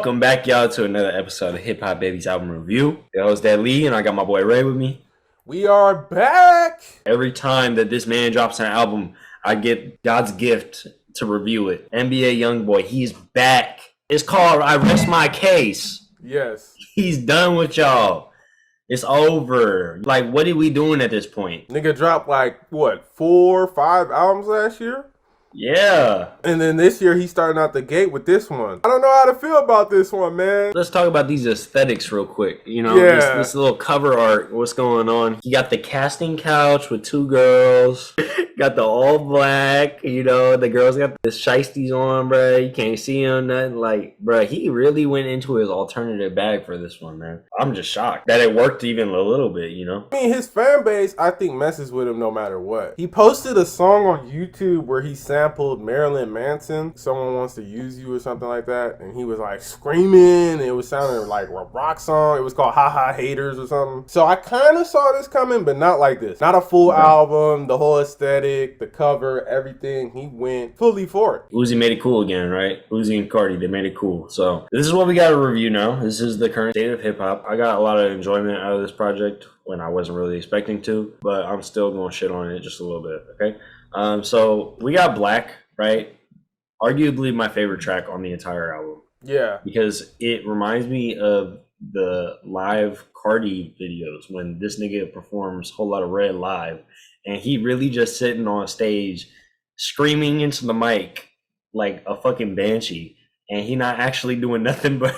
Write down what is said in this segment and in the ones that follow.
Welcome back, y'all, to another episode of Hip Hop Baby's album review. Yo, it's that Lee, and I got my boy Ray with me. We are back. Every time that this man drops an album, I get God's gift to review it. NBA Youngboy, he's back. It's called I Rest My Case. Yes. He's done with y'all. It's over. Like, what are we doing at this point? Nigga dropped like, what, 4 or 5 albums last year? Yeah. And then this year, he's starting out the gate with this one. I don't know how to feel about this one, man. Let's talk about these aesthetics real quick. You know, Yeah. this little cover art, what's going on? You got the casting couch with 2 girls. Got the all black, you know, the girls got the shiesties on, bro. You can't see them, nothing. Like, bro, he really went into his alternative bag for this one, man. I'm just shocked that it worked even a little bit, you know? I mean, his fan base, I think, messes with him no matter what. He posted a song on YouTube where he sampled Marilyn Manson, Someone Wants to Use You or something like that, and he was like screaming. It was sounding like a rock song. It was called Ha Ha Haters or something. So I kind of saw this coming, but not like this. Not a full album, the whole aesthetic, the cover, everything. He went fully for it. Uzi made it cool again, right? Uzi and Cardi, they made it cool. So this is what we got to review now. This is the current state of hip hop. I got a lot of enjoyment out of this project when I wasn't really expecting to, but I'm still going to shit on it just a little bit, okay? So we got Black, right? Arguably my favorite track on the entire album. Yeah. Because it reminds me of the live Cardi videos when this nigga performs Whole Lot of Red live, and he really just sitting on stage screaming into the mic like a fucking banshee, and he not actually doing nothing but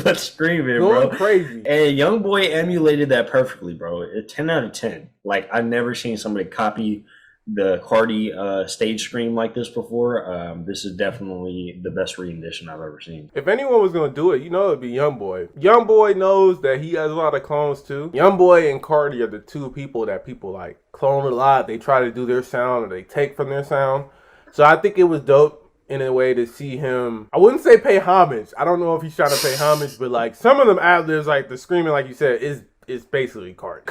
but screaming, Going bro. crazy. And Youngboy emulated that perfectly, bro. 10 out of 10. Like, I've never seen somebody copy the Cardi stage scream like this before. This is definitely the best rendition I've ever seen. If anyone was gonna do it, you know it'd be Youngboy. Youngboy knows that he has a lot of clones too. Youngboy and Cardi are the 2 people that people like clone a lot. They try to do their sound or they take from their sound. So I think it was dope in a way to see him. I wouldn't say pay homage. I don't know if he's trying to pay homage, but like some of them ad-libs, like the screaming, like you said, is basically Cardi.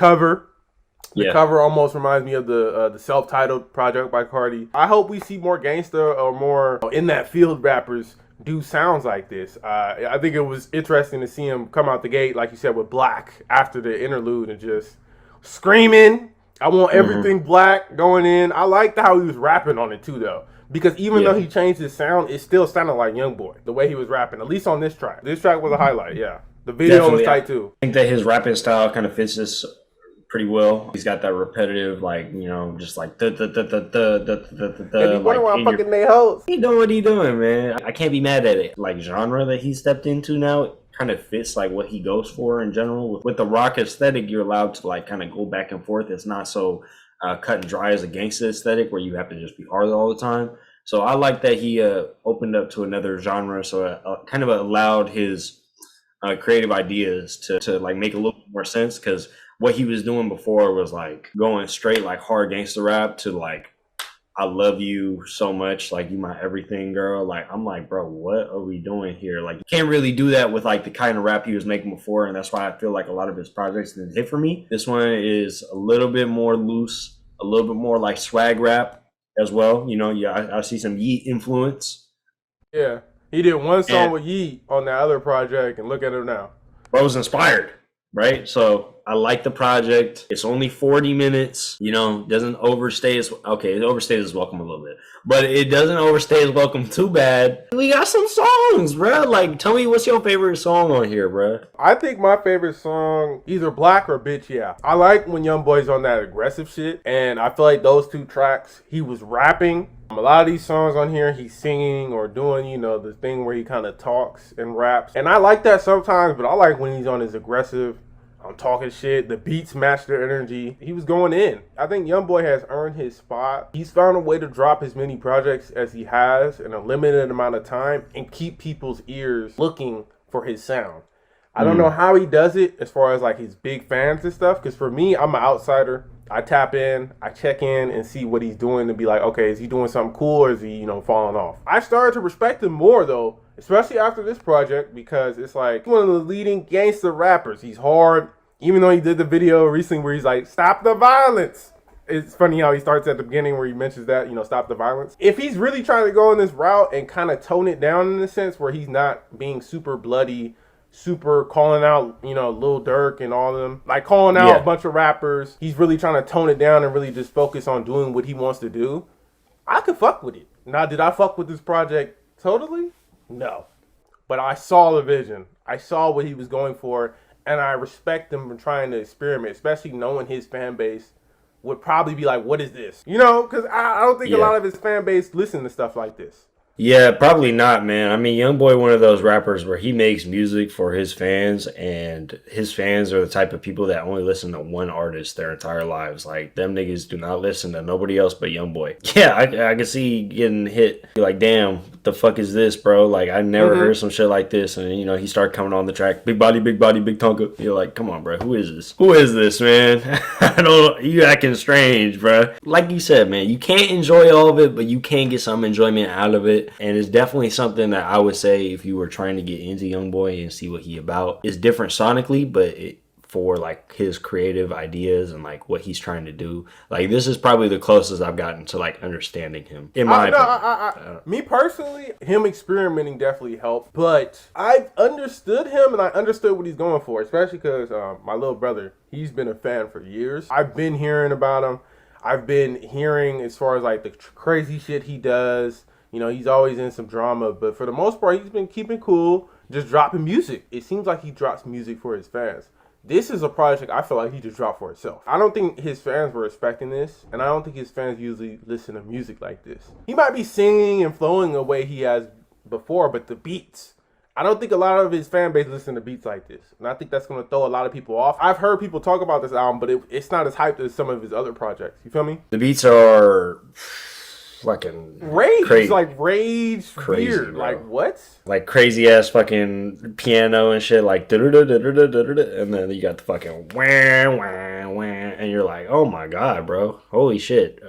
The cover almost reminds me of the self-titled project by Cardi. I hope we see more gangsta or more in that field rappers do sounds like this. I think it was interesting to see him come out the gate, like you said, with Black after the interlude and just screaming. I want everything black going in. I liked how he was rapping on it too, though. Because even though he changed his sound, it still sounded like Youngboy, the way he was rapping, at least on this track. This track was a highlight, yeah. The video was tight too. I think that his rapping style kind of fits this pretty well. He's got that repetitive, like, you know, just like They be wondering why I'm fucking they hoes. He know what he doing, man. I can't be mad at it. Like, genre that he stepped into now, it kind of fits like what he goes for in general. With the rock aesthetic, you're allowed to like kind of go back and forth. It's not so cut and dry as a gangsta aesthetic where you have to just be hard all the time. So I like that he opened up to another genre, so it kind of allowed his creative ideas to like make a little more sense, because what he was doing before was like going straight like hard gangster rap to like, I love you so much, like you my everything, girl. Like, I'm like, bro, what are we doing here? Like, you can't really do that with like the kind of rap he was making before, and that's why I feel like a lot of his projects didn't hit for me. This one is a little bit more loose, a little bit more like swag rap as well. You know, yeah, I see some Yeet influence. Yeah, he did one song with Yeet on that other project, and look at him now. Bro was inspired, right? So I like the project. It's only 40 minutes, you know, doesn't overstay its, okay, it overstays its welcome a little bit, but it doesn't overstay its welcome too bad. We got some songs, bro. Like, tell me what's your favorite song on here, bro? I think my favorite song, either Black or Bitch Yeah. I like when Youngboy's on that aggressive shit, and I feel like those 2 tracks, he was rapping. A lot of these songs on here, he's singing or doing, you know, the thing where he kind of talks and raps. And I like that sometimes, but I like when he's on his aggressive, I'm talking shit. The beats match their energy. He was going in. I think Youngboy has earned his spot. He's found a way to drop as many projects as he has in a limited amount of time and keep people's ears looking for his sound. I don't know how he does it as far as like his big fans and stuff, because for me, I'm an outsider. I tap in, I check in and see what he's doing to be like, okay, is he doing something cool or is he, you know, falling off? I started to respect him more though, especially after this project, because it's like one of the leading gangster rappers. He's hard, even though he did the video recently where he's like, stop the violence. It's funny how he starts at the beginning where he mentions that, stop the violence. If he's really trying to go in this route and kind of tone it down in a sense where he's not being super bloody, super calling out, Lil Durk and all of them, like calling out a bunch of rappers, he's really trying to tone it down and really just focus on doing what he wants to do, I could fuck with it. Now, did I fuck with this project totally? No. But I saw the vision. I saw what he was going for, and I respect him for trying to experiment, especially knowing his fan base would probably be like, what is this? Because I don't think a lot of his fan base listen to stuff like this. Yeah, probably not, man. I mean, Youngboy, one of those rappers where he makes music for his fans, and his fans are the type of people that only listen to one artist their entire lives. Like, them niggas do not listen to nobody else but Youngboy. Yeah, I can see getting hit. You're like, damn, what the fuck is this, bro? Like, I never heard some shit like this. And, he started coming on the track, big body, big tonka. You're like, come on, bro, who is this? Who is this, man? You acting strange, bro. Like you said, man, you can't enjoy all of it, but you can get some enjoyment out of it. And it's definitely something that I would say if you were trying to get into Youngboy and see what he about. It's different sonically, but for like his creative ideas and like what he's trying to do, like this is probably the closest I've gotten to like understanding him. In my opinion, me personally, him experimenting definitely helped. But I've understood him and I understood what he's going for, especially because my little brother, he's been a fan for years. I've been hearing about him. I've been hearing as far as like the crazy shit he does. He's always in some drama, but for the most part, he's been keeping cool, just dropping music. It seems like he drops music for his fans. This is a project I feel like he just dropped for himself. I don't think his fans were expecting this, and I don't think his fans usually listen to music like this. He might be singing and flowing the way he has before, but the beats, I don't think a lot of his fan base listen to beats like this. And I think that's going to throw a lot of people off. I've heard people talk about this album, but it's not as hyped as some of his other projects. You feel me? The beats are fucking rage, crazy. Like rage, crazy, weird, bro. like what? Like crazy ass fucking piano and shit, like and then you got the fucking wah wah wah, and you're like, oh my god, bro, holy shit,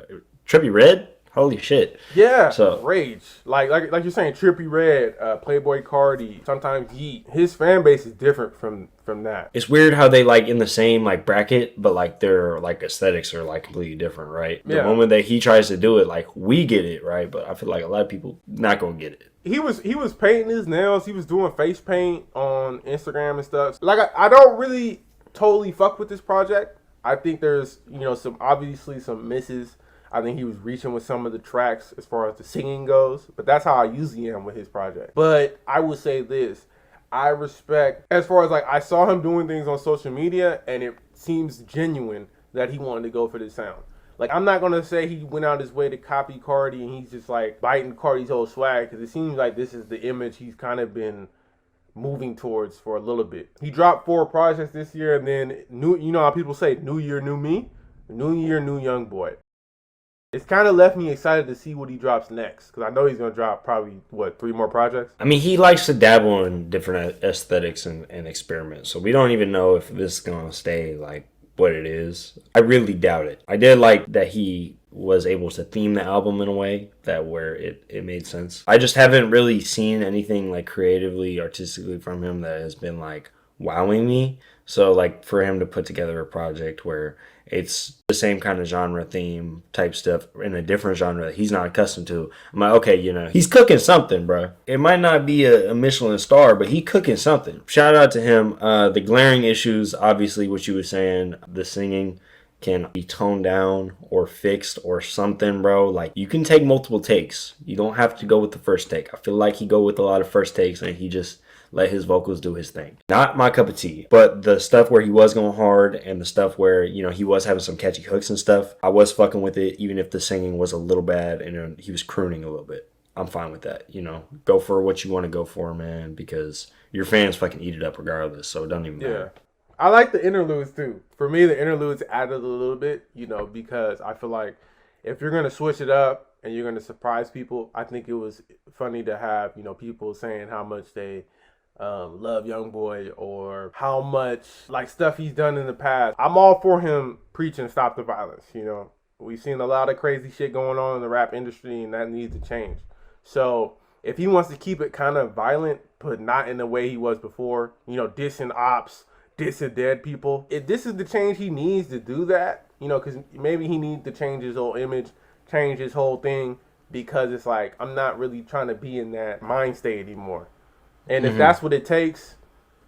Trippie Redd, holy shit, yeah. So rage, like you're saying, Trippie Redd, Playboy Cardi, sometimes Yeet. His fan base is different from that. It's weird how they like in the same like bracket, but like their like aesthetics are like completely different, right? The moment that he tries to do it, like we get it, right? But I feel like a lot of people not gonna get it. He was painting his nails. He was doing face paint on Instagram and stuff. Like I don't really totally fuck with this project. I think there's some misses. I think he was reaching with some of the tracks as far as the singing goes, but that's how I usually am with his project. But I would say this. I respect, as far as like, I saw him doing things on social media and it seems genuine that he wanted to go for this sound. Like, I'm not going to say he went out his way to copy Cardi and he's just like biting Cardi's whole swag, because it seems like this is the image he's kind of been moving towards for a little bit. He dropped 4 projects this year, and then how people say, new year, new me? New year, new Youngboy. It's kind of left me excited to see what he drops next, because I know he's going to drop probably, 3 more projects? I mean, he likes to dabble in different aesthetics and experiments, so we don't even know if this is going to stay like what it is. I really doubt it. I did like that he was able to theme the album in a way that where it made sense. I just haven't really seen anything like creatively, artistically from him that has been like wowing me. So like for him to put together a project where it's the same kind of genre theme type stuff in a different genre that he's not accustomed to, I'm like, okay, he's cooking something, bro. It might not be a Michelin star, but he cooking something. Shout out to him. The glaring issues, obviously, what you were saying, the singing can be toned down or fixed or something, bro. Like, you can take multiple takes. You don't have to go with the first take. I feel like he go with a lot of first takes and he just let his vocals do his thing. Not my cup of tea, but the stuff where he was going hard and the stuff where, he was having some catchy hooks and stuff, I was fucking with it, even if the singing was a little bad and he was crooning a little bit. I'm fine with that, Go for what you want to go for, man, because your fans fucking eat it up regardless, so it doesn't even matter. Yeah. I like the interludes, too. For me, the interludes added a little bit, because I feel like if you're going to switch it up and you're going to surprise people, I think it was funny to have, people saying how much they love Youngboy or how much like stuff he's done in the past. I'm all for him preaching stop the violence. We've seen a lot of crazy shit going on in the rap industry, and that needs to change. So if he wants to keep it kind of violent, but not in the way he was before, dissing ops, dissing dead people, if this is the change he needs to do that, You know, because maybe he needs to change his whole image, change his whole thing, because it's like I'm not really trying to be in that mind state anymore. And if that's what it takes,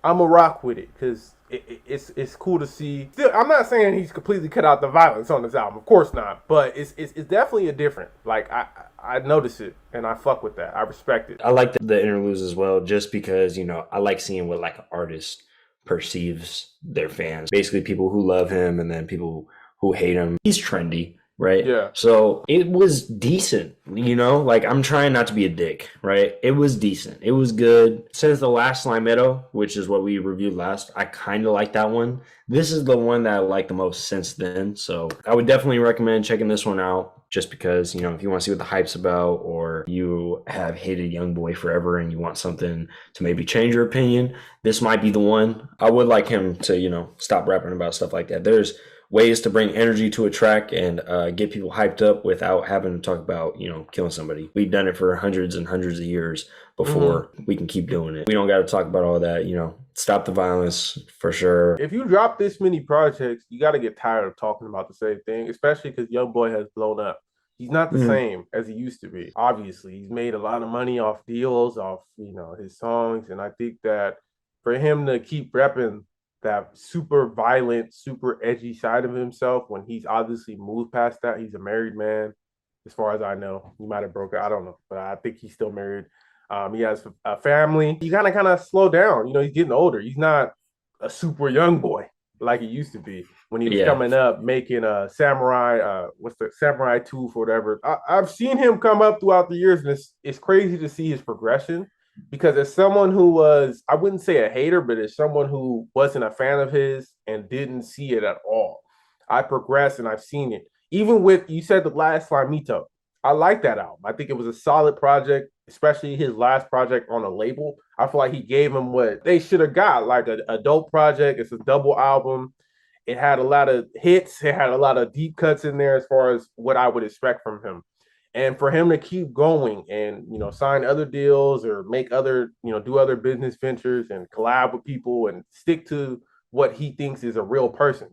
I'm a rock with it because it's cool to see. Still, I'm not saying he's completely cut out the violence on this album, of course not. But it's definitely a different. Like I notice it and I fuck with that. I respect it. I like the interludes as well, just because, you know, I like seeing what like an artist perceives their fans. Basically, people who love him and then people who hate him. He's trendy, right? Yeah. So it was decent, you know? Like, I'm trying not to be a dick, right? It was decent. It was good. Since the last Slimeto, which is what we reviewed last, I kind of like that one. This is the one that I like the most since then. So I would definitely recommend checking this one out. Just because, you know, if you want to see what the hype's about, or you have hated Youngboy forever and you want something to maybe change your opinion, this might be the one. I would like him to, you know, stop rapping about stuff like that. There's ways to bring energy to a track and get people hyped up without having to talk about, you know, killing somebody. We've done it for hundreds and hundreds of years before. We can keep doing it. We don't got to talk about all that, you know. Stop the violence for sure. If you drop this many projects, you got to get tired of talking about the same thing, especially because Youngboy has blown up. He's not the same as he used to be. Obviously, he's made a lot of money off deals, off, you know, his songs. And I think that for him to keep repping that super violent, super edgy side of himself when he's obviously moved past that, he's a married man, as far as I know. He might have broke up, I don't know, but I think he's still married. He has a family. You gotta kind of slow down. You know, he's getting older. He's not a super young boy like he used to be when he was coming up making a samurai. What's the samurai tooth or whatever? I've seen him come up throughout the years, and it's crazy to see his progression. Because as someone who was, I wouldn't say a hater, but as someone who wasn't a fan of his and didn't see it at all, I progressed and I've seen it. Even with, you said the last Slimito, I like that album. I think it was a solid project, especially his last project on a label. I feel like he gave him what they should have got, like a dope project. It's a double album. It had a lot of hits. It had a lot of deep cuts in there as far as what I would expect from him. And for him to keep going and, you know, sign other deals or make other, you know, do other business ventures and collab with people and stick to what he thinks is a real person.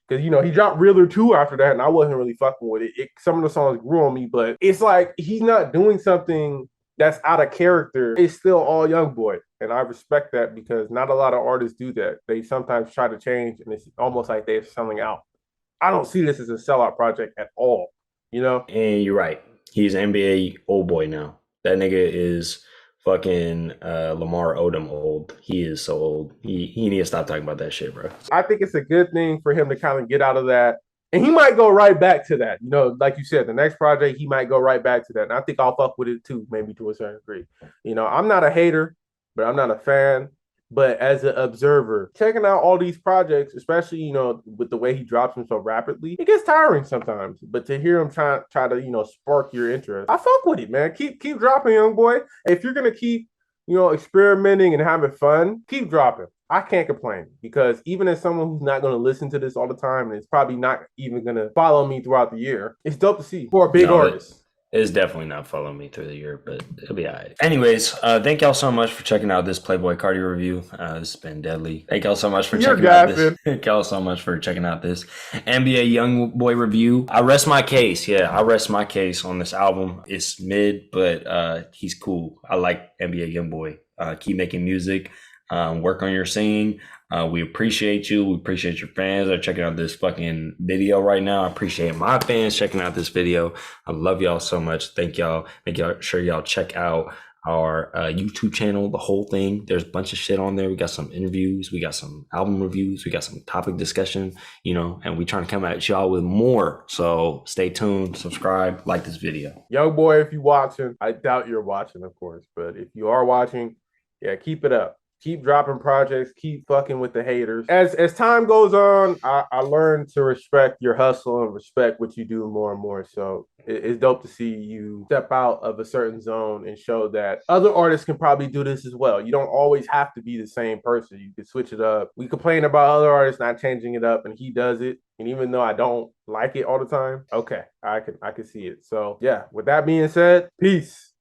Because, you know, he dropped Realer 2 after that, and I wasn't really fucking with it. Some of the songs grew on me, but it's like he's not doing something that's out of character. It's still all Youngboy. And I respect that because not a lot of artists do that. They sometimes try to change, and it's almost like they're selling out. I don't see this as a sellout project at all, you know? And you're right. He's NBA old boy now. That nigga is fucking Lamar Odom old. He is so old. He need to stop talking about that shit, bro. I think it's a good thing for him to kind of get out of that. And he might go right back to that. You know, like you said, the next project, he might go right back to that. And I think I'll fuck with it too, maybe to a certain degree. You know, I'm not a hater, but I'm not a fan. But as an observer, checking out all these projects, especially, you know, with the way he drops them so rapidly, it gets tiring sometimes. But to hear him try to, you know, spark your interest, I fuck with it, man. Keep dropping, young boy. If you're gonna keep, you know, experimenting and having fun, keep dropping. I can't complain because even as someone who's not going to listen to this all the time and is probably not even going to follow me throughout the year, it's dope to see for a big artist. It's definitely not following me through the year, but it'll be all right. Anyways, thank y'all so much for checking out this Playboy Cardi review. This has been deadly. Thank y'all so much for checking out this. Thank y'all so much for checking out this NBA Youngboy review. I rest my case. Yeah, I rest my case on this album. It's mid, but he's cool. I like NBA Youngboy. Keep making music. Work on your singing. We appreciate you. We appreciate your fans that are checking out this fucking video right now. I appreciate my fans checking out this video. I love y'all so much. Thank y'all. Make sure y'all check out our YouTube channel, the whole thing. There's a bunch of shit on there. We got some interviews. We got some album reviews. We got some topic discussion, you know, and we trying to come at y'all with more. So stay tuned, subscribe, like this video. Young boy, if you're watching, I doubt you're watching, of course, but if you are watching, yeah, keep it up. Keep dropping projects. Keep fucking with the haters. As time goes on, I learned to respect your hustle and respect what you do more and more. So it's dope to see you step out of a certain zone and show that other artists can probably do this as well. You don't always have to be the same person. You can switch it up. We complain about other artists not changing it up, and he does it. And even though I don't like it all the time, okay, I can see it. So yeah, with that being said, peace.